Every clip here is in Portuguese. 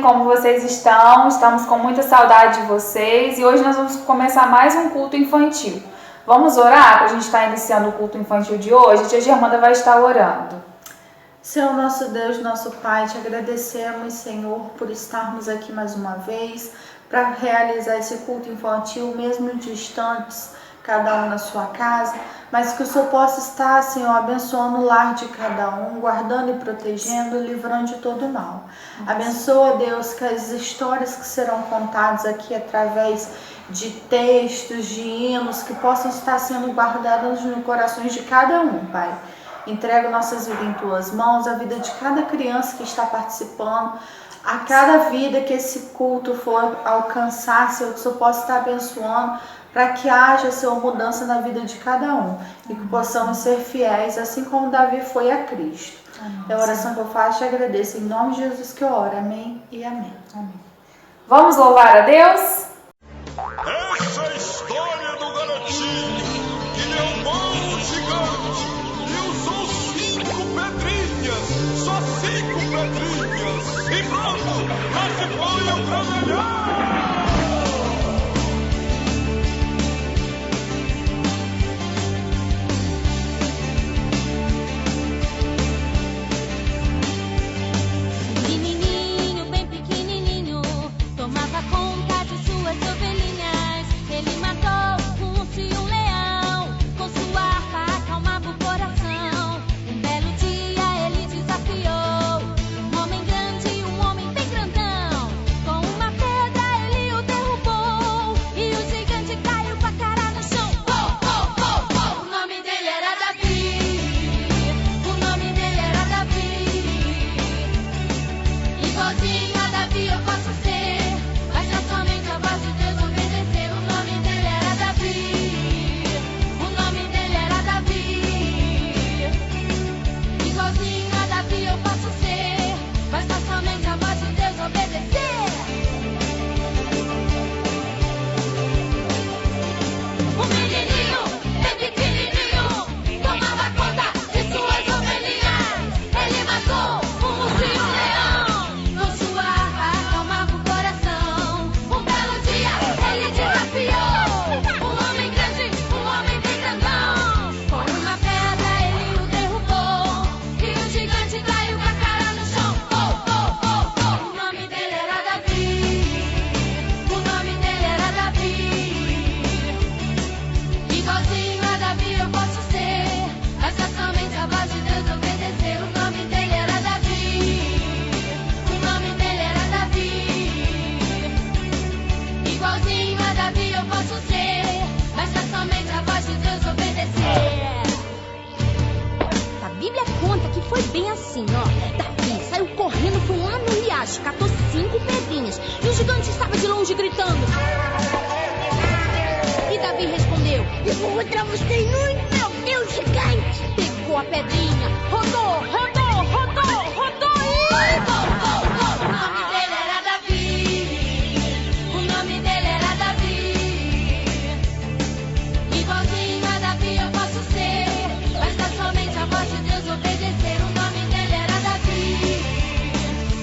como vocês estão? Estamos com muita saudade de vocês e hoje nós vamos começar mais um culto infantil. Vamos orar para a gente estar iniciando o culto infantil de hoje? A tia Germanda vai estar orando. Senhor nosso Deus, nosso Pai, te agradecemos, Senhor, por estarmos aqui mais uma vez para realizar esse culto infantil, mesmo distantes, cada um na sua casa, mas que o Senhor possa estar, Senhor, abençoando o lar de cada um, guardando e protegendo, livrando de todo mal. Abençoa, Deus, que as histórias que serão contadas aqui através de textos, de hinos, que possam estar sendo guardadas nos corações de cada um, Pai. Entrega nossas vidas em Tuas mãos, a vida de cada criança que está participando, a cada vida que esse culto for alcançar, Senhor, que o Senhor possa estar abençoando, para que haja, Senhor, mudança na vida de cada um e que possamos ser fiéis, assim como Davi foi a Cristo. É a oração que eu faço e agradeço. Em nome de Jesus que eu oro. Amém e amém. Amém. Vamos louvar a Deus? Essa é a história do garotinho que derrubou o gigante e usou 5 pedrinhas, só 5 pedrinhas. E pronto, lá se foi o trabalhar. Catou 5 pedrinhas e o gigante estava de longe gritando. E Davi respondeu: eu vou mostrar você muito, meu Deus, gigante. Pegou a pedrinha, rodou, rodou, rodou, rodou e... O nome dele era Davi. O nome dele era Davi. Igualzinho a Davi eu posso ser, basta somente a voz de Deus obedecer. O nome dele era Davi.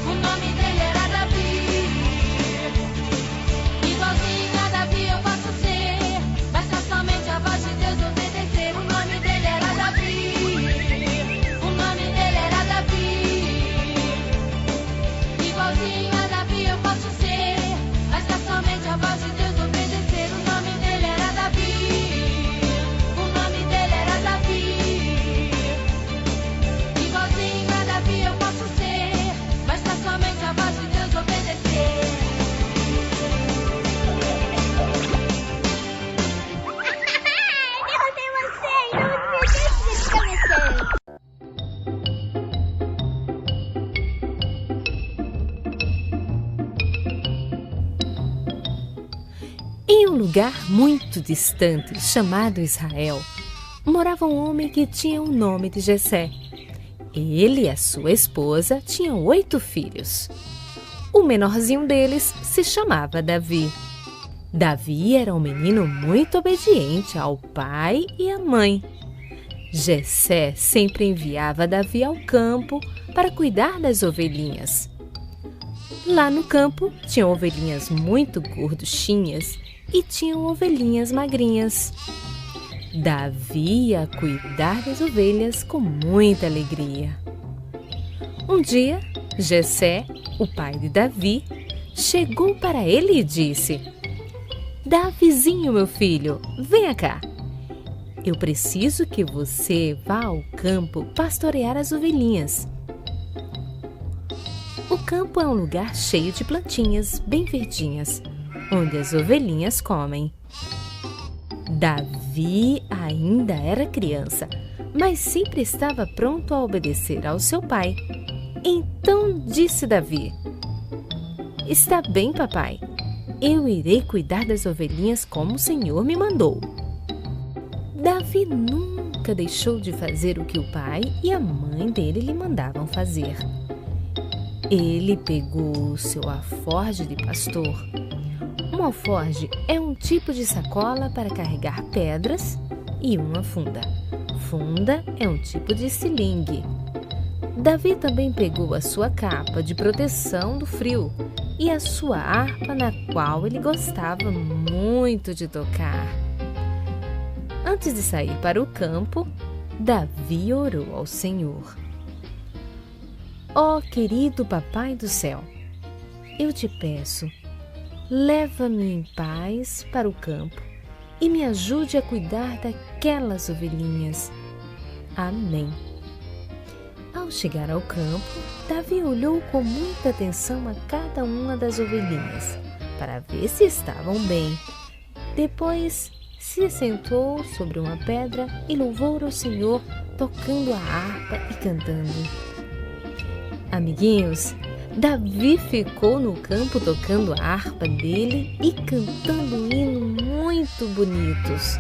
O nome dele era Davi. Igualzinho a Davi eu posso ser, basta somente a voz de Deus obedecer. O nome dele era Davi. O nome dele era Davi. Igualzinho a Davi eu posso ser, basta somente a voz de Deus obedecer. O nome dele era Davi. O nome dele era Davi. Igualzinho a Davi eu posso ser, basta somente a voz de Deus obedecer. Derrotei você, não me deixe desconhecer. Em um lugar muito distante, chamado Israel, morava um homem que tinha o nome de Jessé. Ele e a sua esposa tinham 8 filhos. O menorzinho deles se chamava Davi. Davi era um menino muito obediente ao pai e à mãe. Jessé sempre enviava Davi ao campo para cuidar das ovelhinhas. Lá no campo, tinham ovelhinhas muito gorduchinhas e tinham ovelhinhas magrinhas. Davi ia cuidar das ovelhas com muita alegria. Um dia, Jessé, o pai de Davi, chegou para ele e disse: Davizinho, meu filho, venha cá. Eu preciso que você vá ao campo pastorear as ovelhinhas. O campo é um lugar cheio de plantinhas bem verdinhas, onde as ovelhinhas comem. Davi ainda era criança, mas sempre estava pronto a obedecer ao seu pai. Então disse Davi: Está bem, papai. Eu irei cuidar das ovelhinhas como o Senhor me mandou. Davi nunca deixou de fazer o que o pai e a mãe dele lhe mandavam fazer. Ele pegou o seu alforje de pastor. Um alforje é um tipo de sacola para carregar pedras e uma funda. Funda é um tipo de estilingue. Davi também pegou a sua capa de proteção do frio e a sua harpa, na qual ele gostava muito de tocar. Antes de sair para o campo, Davi orou ao Senhor. Ó querido Papai do céu, eu te peço, leva-me em paz para o campo e me ajude a cuidar daquelas ovelhinhas. Amém. Ao chegar ao campo, Davi olhou com muita atenção a cada uma das ovelhinhas, para ver se estavam bem. Depois, se sentou sobre uma pedra e louvou ao Senhor, tocando a harpa e cantando. Amiguinhos, Davi ficou no campo tocando a harpa dele e cantando hinos muito bonitos.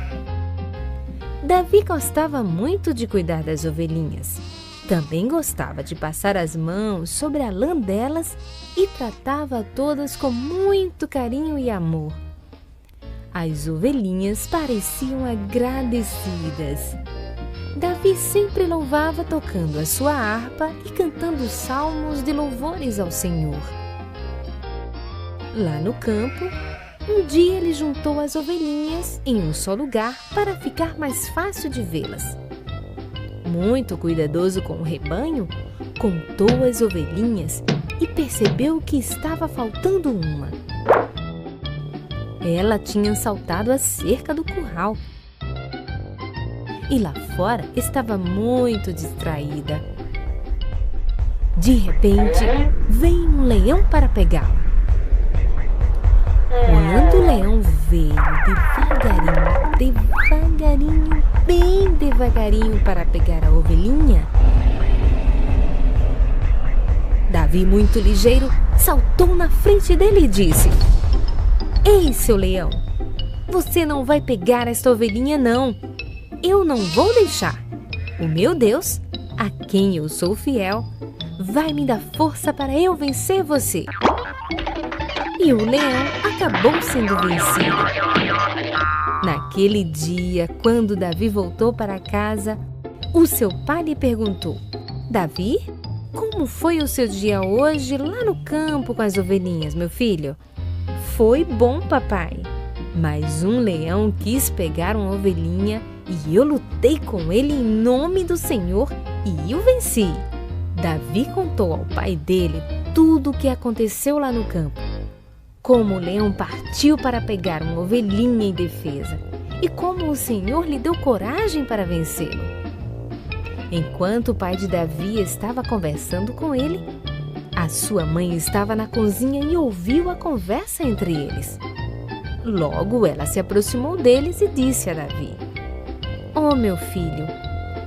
Davi gostava muito de cuidar das ovelhinhas. Também gostava de passar as mãos sobre a lã delas e tratava todas com muito carinho e amor. As ovelhinhas pareciam agradecidas. Davi sempre louvava tocando a sua harpa e cantando salmos de louvores ao Senhor. Lá no campo, um dia ele juntou as ovelhinhas em um só lugar para ficar mais fácil de vê-las. Muito cuidadoso com o rebanho, contou as ovelhinhas e percebeu que estava faltando uma. Ela tinha saltado a cerca do curral e lá fora estava muito distraída. De repente, veio um leão para pegá-la. Quando o leão veio devagarinho, bem devagarinho para pegar a ovelhinha, Davi, muito ligeiro, saltou na frente dele e disse: Ei, seu leão, você não vai pegar esta ovelhinha, não. Eu não vou deixar. O meu Deus, a quem eu sou fiel, vai me dar força para eu vencer você. E o leão acabou sendo vencido. Naquele dia, quando Davi voltou para casa, o seu pai lhe perguntou: Davi, como foi o seu dia hoje lá no campo com as ovelhinhas, meu filho? Foi bom, papai. Mas um leão quis pegar uma ovelhinha e eu lutei com ele em nome do Senhor e o venci. Davi contou ao pai dele tudo o que aconteceu lá no campo. Como o leão partiu para pegar uma ovelhinha em defesa e como o Senhor lhe deu coragem para vencê-lo. Enquanto o pai de Davi estava conversando com ele, a sua mãe estava na cozinha e ouviu a conversa entre eles. Logo ela se aproximou deles e disse a Davi: Oh, meu filho,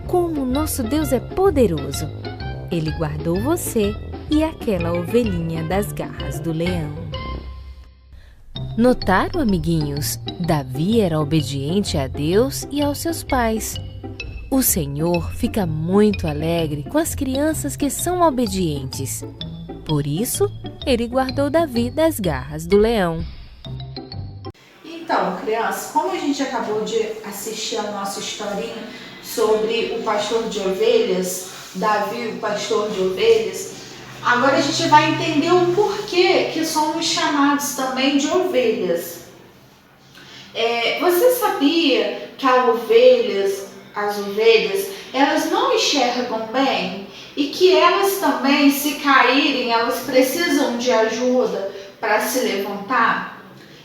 como nosso Deus é poderoso! Ele guardou você e aquela ovelhinha das garras do leão. Notaram, amiguinhos? Davi era obediente a Deus e aos seus pais. O Senhor fica muito alegre com as crianças que são obedientes. Por isso, ele guardou Davi das garras do leão. Então, crianças, como a gente acabou de assistir a nossa historinha sobre o pastor de ovelhas, Davi, o pastor de ovelhas, Agora a gente vai entender o porquê que somos chamados também de ovelhas. Você sabia que as ovelhas, elas não enxergam bem e que elas também, se caírem, elas precisam de ajuda para se levantar?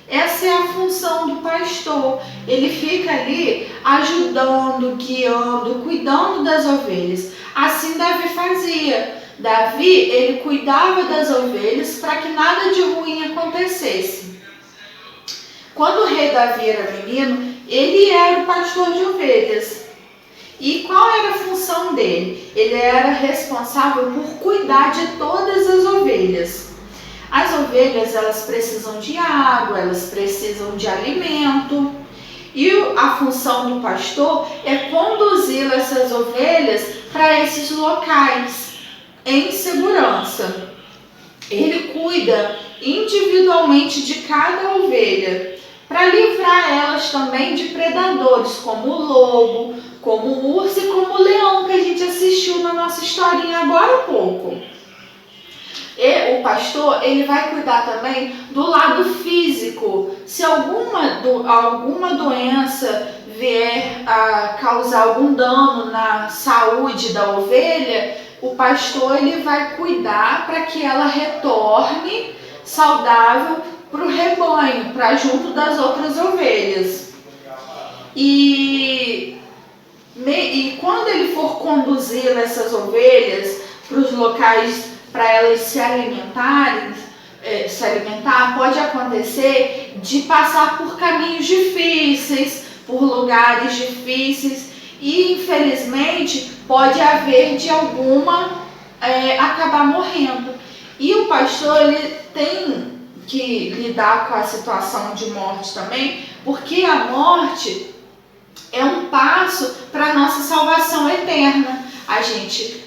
Essa é a função do pastor. Ele fica ali ajudando, guiando, cuidando das ovelhas. Assim Davi fazia. Davi, ele cuidava das ovelhas para que nada de ruim acontecesse. Quando o rei Davi era menino, ele era o pastor de ovelhas. E qual era a função dele? Ele era responsável por cuidar de todas as ovelhas. As ovelhas, elas precisam de água, elas precisam de alimento. E a função do pastor é conduzir essas ovelhas para esses locais em segurança. Ele cuida individualmente de cada ovelha para livrar elas também de predadores como o lobo, como o urso e como o leão, que a gente assistiu na nossa historinha agora há pouco. E o pastor, ele vai cuidar também do lado físico. Se alguma doença vier a causar algum dano na saúde da ovelha, o pastor, ele vai cuidar para que ela retorne saudável para o rebanho, para junto das outras ovelhas. E quando ele for conduzir essas ovelhas para os locais para elas se alimentar, pode acontecer de passar por caminhos difíceis, por lugares difíceis e, infelizmente, pode haver de alguma acabar morrendo. E o pastor, ele tem que lidar com a situação de morte também, porque a morte é um passo para a nossa salvação eterna. A gente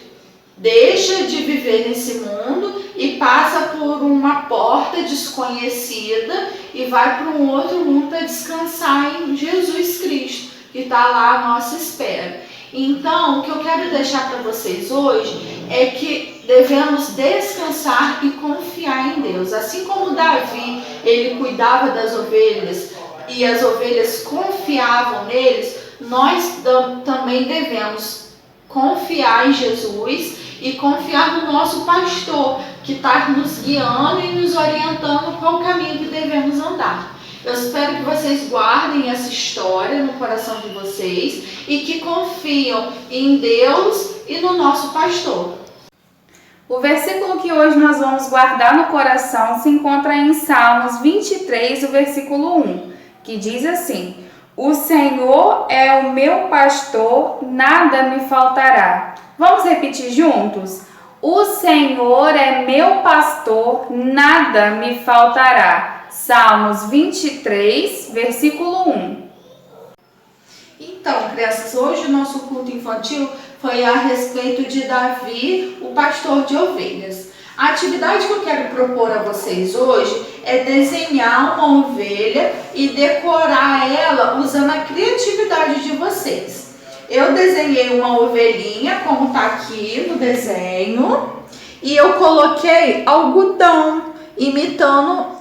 deixa de viver nesse mundo e passa por uma porta desconhecida e vai para um outro mundo para descansar em Jesus Cristo, que está lá à nossa espera. Então, o que eu quero deixar para vocês hoje é que devemos descansar e confiar em Deus. Assim como Davi, ele cuidava das ovelhas e as ovelhas confiavam neles, nós também devemos confiar em Jesus e confiar no nosso pastor, que está nos guiando e nos orientando qual o caminho que devemos andar. Eu espero que vocês guardem essa história no coração de vocês e que confiam em Deus e no nosso pastor. O versículo que hoje nós vamos guardar no coração se encontra em Salmos 23, o versículo 1, que diz assim: O Senhor é o meu pastor, nada me faltará. Vamos repetir juntos? O Senhor é meu pastor, nada me faltará. Salmos 23, versículo 1. Então, crianças, hoje o nosso culto infantil foi a respeito de Davi, o pastor de ovelhas. A atividade que eu quero propor a vocês hoje é desenhar uma ovelha e decorar ela usando a criatividade de vocês. Eu desenhei uma ovelhinha, como está aqui no desenho, e eu coloquei algodão, imitando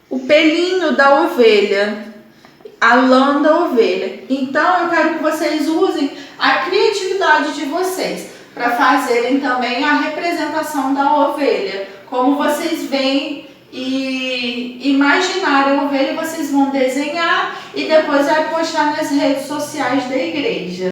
o pelinho da ovelha, a lã da ovelha. Então, eu quero que vocês usem a criatividade de vocês para fazerem também a representação da ovelha. Como vocês veem e imaginarem a ovelha, vocês vão desenhar e depois vai postar nas redes sociais da igreja.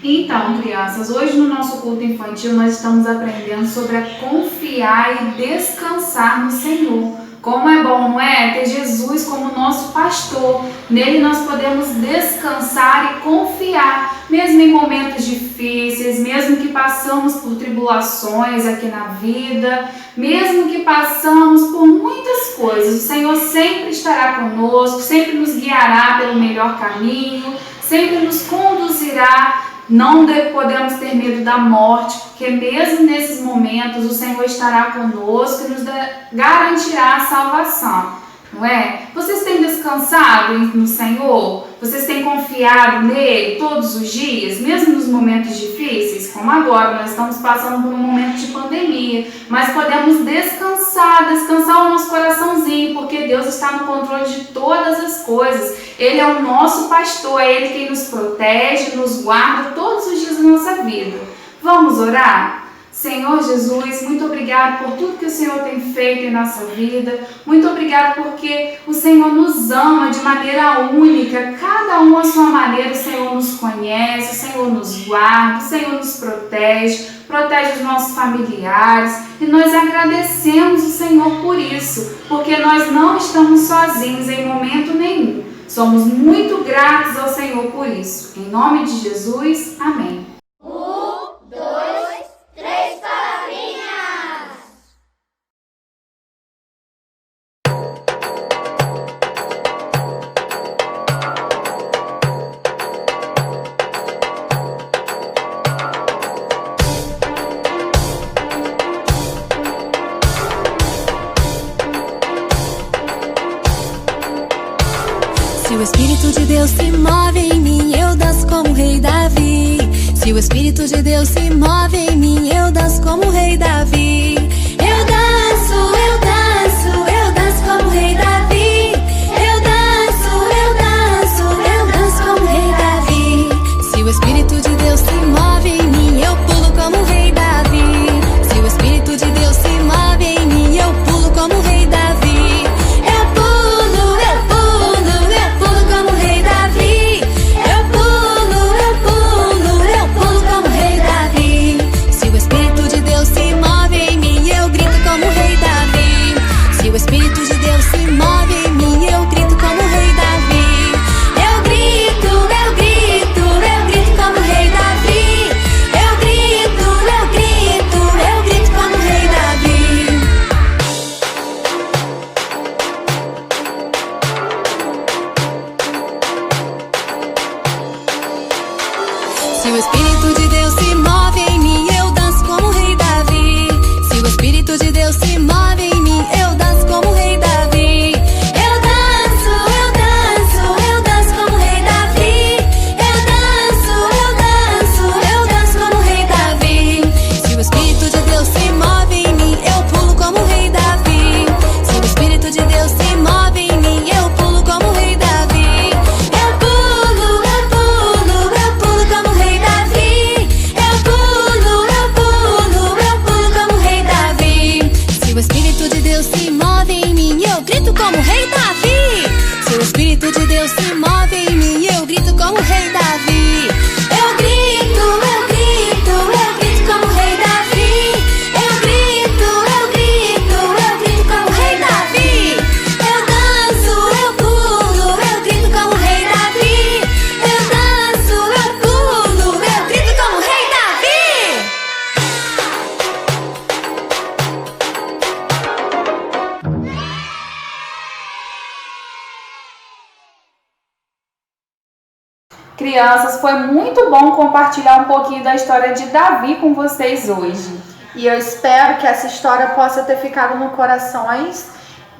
Então, crianças, hoje no nosso culto infantil nós estamos aprendendo sobre a confiar e descansar no Senhor. Como é bom, não é? Ter Jesus como nosso pastor. Nele nós podemos descansar e confiar, mesmo em momentos difíceis, mesmo que passamos por tribulações aqui na vida, mesmo que passamos por muitas coisas. O Senhor sempre estará conosco, sempre nos guiará pelo melhor caminho, sempre nos conduzirá. Não podemos ter medo da morte, porque mesmo nesses momentos o Senhor estará conosco e nos garantirá a salvação. não é? Vocês têm descansado no Senhor? Vocês têm confiado nele todos os dias, mesmo nos momentos difíceis? Como agora, nós estamos passando por um momento de pandemia, mas podemos descansar o nosso coraçãozinho, porque Deus está no controle de todas as coisas. Ele é o nosso pastor, é Ele quem nos protege, nos guarda todos os dias da nossa vida. Vamos orar? Senhor Jesus, muito obrigado por tudo que o Senhor tem feito em nossa vida. Muito obrigado porque o Senhor nos ama de maneira única. Cada um à sua maneira, o Senhor nos conhece, o Senhor nos guarda, o Senhor nos protege os nossos familiares. E nós agradecemos o Senhor por isso, porque nós não estamos sozinhos em momento nenhum. Somos muito gratos ao Senhor por isso. Em nome de Jesus, amém. 1, 2, 3 palavrinhas! Se o Espírito de Deus se move em mim, eu danço como o rei Davi. Se o Espírito de Deus se move em mim, eu danço como o rei Davi. Eu danço, eu danço, eu danço como o rei Davi. Eu danço, eu danço, eu danço como o rei Davi. Se o Espírito de Deus se move em mim, eu pulo como o rei Davi. Se o Espírito de Deus se move em mim, eu pulo como o rei Davi. Eu pulo, eu pulo, eu pulo como o rei Davi. Eu pulo, eu pulo, eu pulo como o rei Davi. Se o Espírito de Deus se move em mim, eu grito como o rei Davi. Se o Espírito de Deus se move em mim, eu grito como o rei Davi. Eu grito, eu grito, eu grito como o rei Davi. Eu grito, eu grito, eu grito como o rei Davi. Se o Espírito de Deus se move em mim, eu danço como o rei Davi. Se o Espírito de Deus se move em mim, eu danço como o rei Davi. Eu danço, eu danço, eu danço como o rei Davi. Eu danço, eu danço, eu danço como o rei Davi. Se o Espírito de Deus se move em mim, eu pulo como o rei Davi. Se o Espírito de Deus se move em mim, eu pulo como o rei Davi. Eu pulo, eu pulo, eu pulo como o rei Davi. Eu pulo, eu pulo, eu pulo como o rei Davi. Se o Espírito de Deus se move em mim, eu grito como o rei Davi. Se o Espírito de Deus se move em mim, eu grito como o rei Davi. Eu grito, eu grito, eu grito como o rei Davi. Eu grito, eu grito, eu grito como o rei Davi. Eu danço, eu pulo, eu grito como o rei Davi. Eu danço, eu pulo, eu grito como o rei Davi. Crianças, foi muito bom compartilhar um pouquinho da história de Davi com vocês hoje. E eu espero que essa história possa ter ficado no corações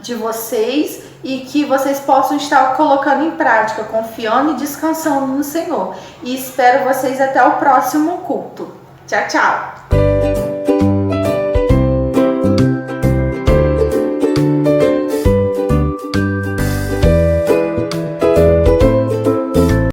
de vocês e que vocês possam estar colocando em prática, confiando e descansando no Senhor. E espero vocês até o próximo culto. Tchau, tchau!